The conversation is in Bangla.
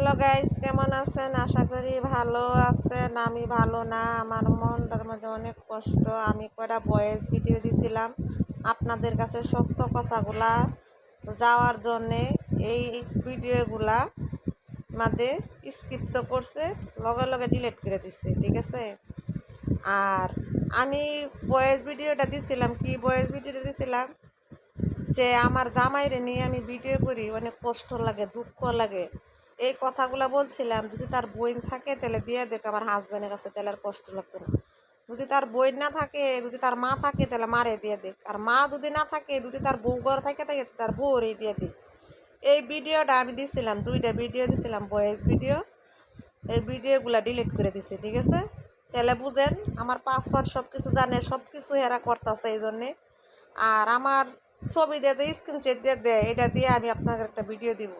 হ্যালো গাইস, কেমন আছেন? আশা করি ভালো আছেন। আমি ভালো না, আমার মনটার মধ্যে অনেক কষ্ট। আমি কয়টা ভয়েস ভিডিও দিছিলাম আপনাদের কাছে সত্য কথাগুলা যাওয়ার জন্যে। এই ভিডিওগুলা মাঝে স্কিপ তো করছে, লগে লগে ডিলিট করে দিচ্ছে, ঠিক আছে? আর আমি ভয়েস ভিডিওটা দিছিলাম, কি ভয়েস ভিডিওটা দিছিলাম যে আমার জামাইরে নিয়ে আমি ভিডিও করি, অনেক কষ্ট লাগে, দুঃখ লাগে, এই কথাগুলো বলছিলাম। যদি তার বোন থাকে তাহলে দিয়ে দেখ আমার হাজব্যান্ডের কাছে, তাহলে আর কষ্ট লাগবে না। যদি তার বোন না থাকে, যদি তার মা থাকে তাহলে মারে দিয়ে দেখ। আর মা যদি না থাকে, যদি তার বউ ঘর থাকে তার বউরে দিয়ে দেখ। এই ভিডিওটা আমি দিছিলাম, দুইটা ভিডিও দিছিলাম ভয়েস ভিডিও। এই ভিডিওগুলো ডিলিট করে দিছি, ঠিক আছে? তাহলে বুঝেন আমার পাসওয়ার্ড সব কিছু জানে, সব কিছু হেরা করতেছে এই জন্যে। আর আমার ছবি দিয়ে স্ক্রিনশট দিয়ে দেয়, এটা দিয়ে আমি আপনাকে একটা ভিডিও দিব।